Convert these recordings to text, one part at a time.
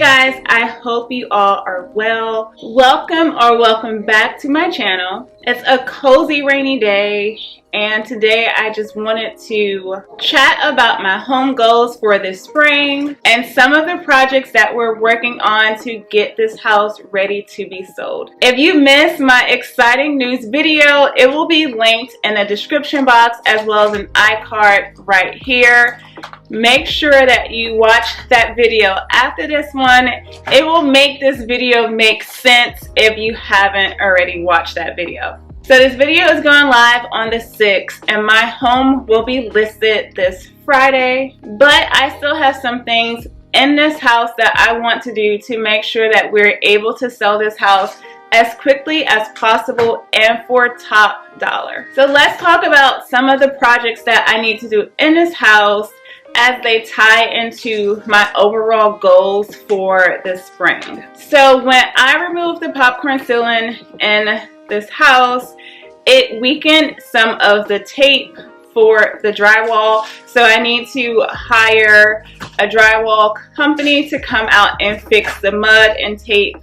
guys, I hope you all are well. Welcome back to my channel. It's a cozy rainy day, and today I just wanted to chat about my home goals for this spring and some of the projects that we're working on to get this house ready to be sold. If you missed my exciting news video, it will be linked in the description box as well as an iCard right here. Make sure that you watch that video after this one. It will make this video make sense if you haven't already watched that video. So this video is going live on the 6th and my home will be listed this Friday, but I still have some things in this house that I want to do to make sure that we're able to sell this house as quickly as possible and for top dollar. So let's talk about some of the projects that I need to do in this house as they tie into my overall goals for the spring. So when I removed the popcorn ceiling in this house, it weakened some of the tape for the drywall, so I need to hire a drywall company to come out and fix the mud and tape.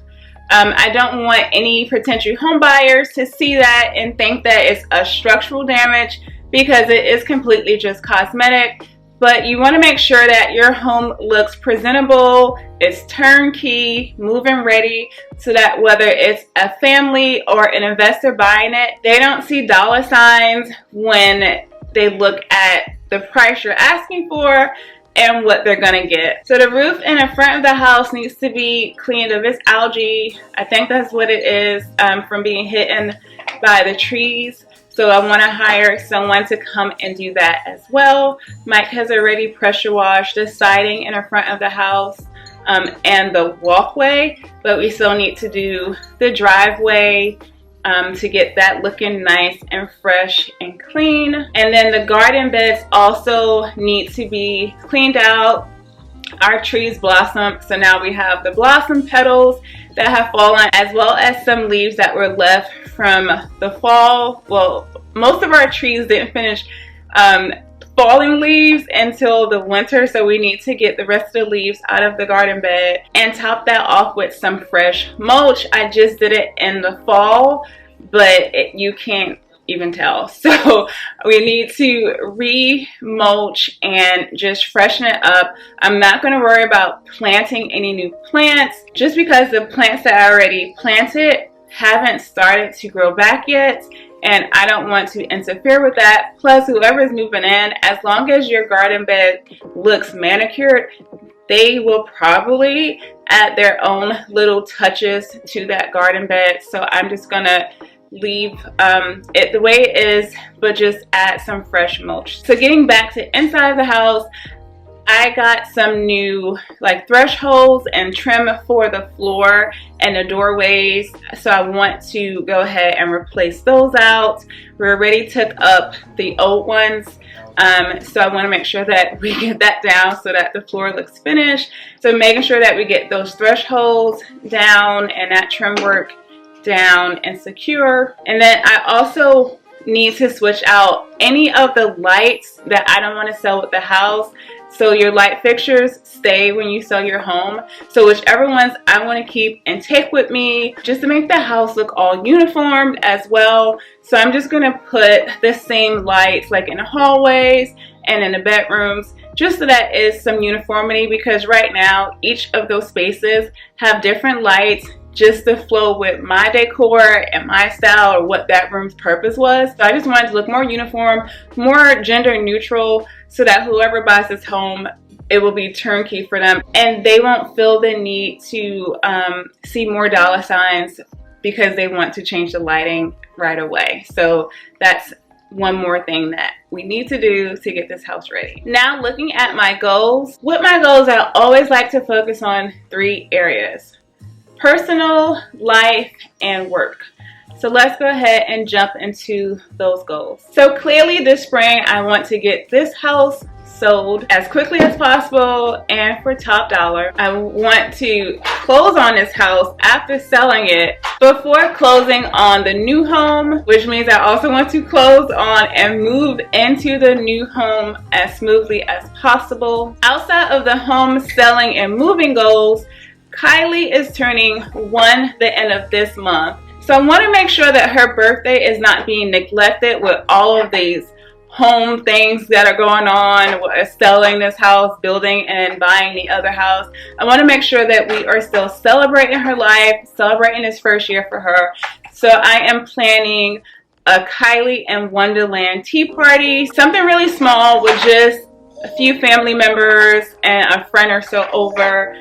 I don't want any potential home buyers to see that and think that it's a structural damage, because it is completely just cosmetic. But you want to make sure that your home looks presentable, it's turnkey, move-in ready, so that whether it's a family or an investor buying it, they don't see dollar signs when they look at the price you're asking for and what they're gonna get. So the roof in the front of the house needs to be cleaned of its algae. I think that's what it is, from being hit by the trees. So I want to hire someone to come and do that as well. Mike has already pressure washed the siding in the front of the house and the walkway, but we still need to do the driveway to get that looking nice and fresh and clean. And then the garden beds also need to be cleaned out. Our trees blossomed, so now we have the blossom petals that have fallen, as well as some leaves that were left from the fall. Well, most of our trees didn't finish falling leaves until the winter, so we need to get the rest of the leaves out of the garden bed and top that off with some fresh mulch. I just did it in the fall, but you can't even tell. So we need to re-mulch and just freshen it up. I'm not going to worry about planting any new plants just because the plants that I already planted haven't started to grow back yet, and I don't want to interfere with that. Plus, whoever's moving in, as long as your garden bed looks manicured, they will probably add their own little touches to that garden bed. So I'm just gonna leave it the way it is, but just add some fresh mulch. So getting back to inside of the house, I got some new thresholds and trim for the floor and the doorways, so I want to go ahead and replace those out. We already took up the old ones, so I want to make sure that we get that down so that the floor looks finished. So making sure that we get those thresholds down and that trim work down and secure. And then I also need to switch out any of the lights that I don't want to sell with the house. So your light fixtures stay when you sell your home. So whichever ones I want to keep and take with me, just to make the house look all uniformed as well. So I'm just going to put the same lights like in the hallways and in the bedrooms, just so that is some uniformity, because right now each of those spaces have different lights just to flow with my decor and my style, or what that room's purpose was. So I just wanted to look more uniform, more gender neutral, so that whoever buys this home, it will be turnkey for them and they won't feel the need to see more dollar signs because they want to change the lighting right away. So that's one more thing that we need to do to get this house ready. Now looking at my goals. With my goals, I always like to focus on 3 areas: personal, life, and work. So let's go ahead and jump into those goals. So clearly this spring, I want to get this house sold as quickly as possible and for top dollar. I want to close on this house after selling it before closing on the new home, which means I also want to close on and move into the new home as smoothly as possible. Outside of the home selling and moving goals, Kylie is turning 1 the end of this month. So I want to make sure that her birthday is not being neglected with all of these home things that are going on, selling this house, building and buying the other house. I want to make sure that we are still celebrating her life, celebrating this first year for her. So I am planning a Kylie and Wonderland tea party, something really small with just a few family members and a friend or so over.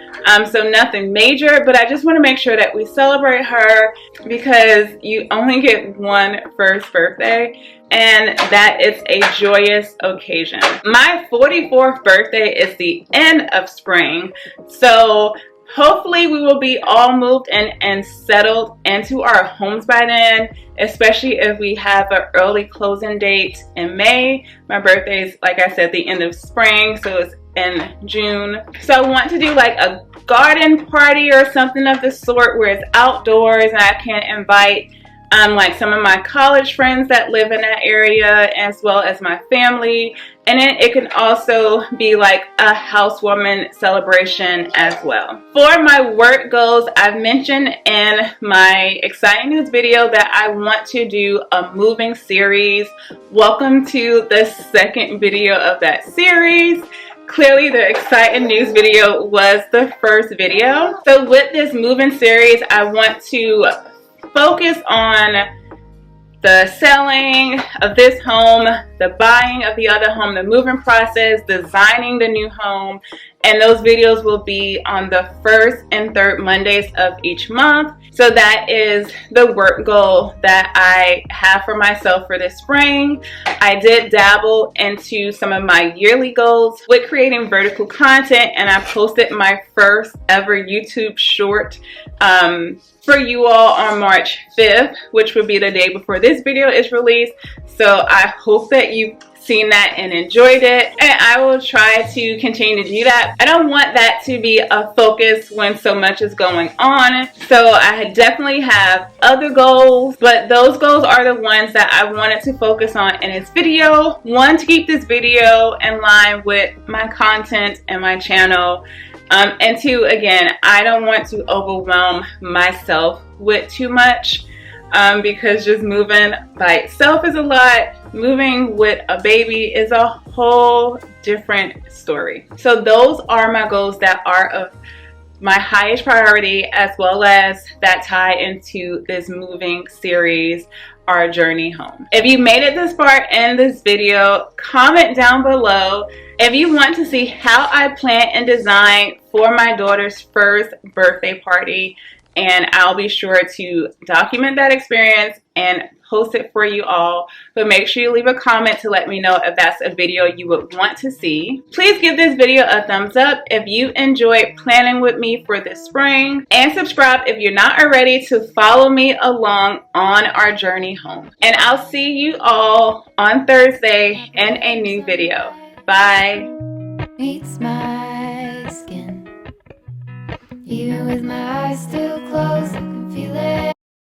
So nothing major, but I just want to make sure that we celebrate her because you only get one first birthday, and that is a joyous occasion. My 44th birthday is the end of spring, so hopefully we will be all moved in and settled into our homes by then, especially if we have an early closing date in May. My birthday is, like I said, the end of spring, so it's in June. So I want to do like a garden party or something of the sort where it's outdoors and I can invite like some of my college friends that live in that area, as well as my family. And then it can also be like a housewarming celebration as well. For my work goals, I've mentioned in my exciting news video that I want to do a moving series. Welcome to the second video of that series. Clearly the exciting news video was the first video. So with this moving series, I want to focus on the selling of this home, the buying of the other home, the moving process, designing the new home, and those videos will be on the first and third Mondays of each month. So that is the work goal that I have for myself for this spring. I did dabble into some of my yearly goals with creating vertical content, and I posted my first ever YouTube short for you all on March 5th, which will be the day before this video is released. So I hope that you've seen that and enjoyed it, and I will try to continue to do that. I don't want that to be a focus when so much is going on, so I definitely have other goals, but those goals are the ones that I wanted to focus on in this video. One, to keep this video in line with my content and my channel, and two, again, I don't want to overwhelm myself with too much, because just moving by itself is a lot. Moving with a baby is a whole different story. So those are my goals that are of my highest priority, as well as that tie into this moving series, our journey home. If you made it this far in this video, comment down below if you want to see how I plan and design for my daughter's first birthday party, and I'll be sure to document that experience and post it for you all. But make sure you leave a comment to let me know if that's a video you would want to see. Please give this video a thumbs up if you enjoyed planning with me for this spring, and subscribe if you're not already to follow me along on our journey home. And I'll see you all on Thursday in a new video. Bye. Meets my skin, even with my eyes still closed, I can feel it.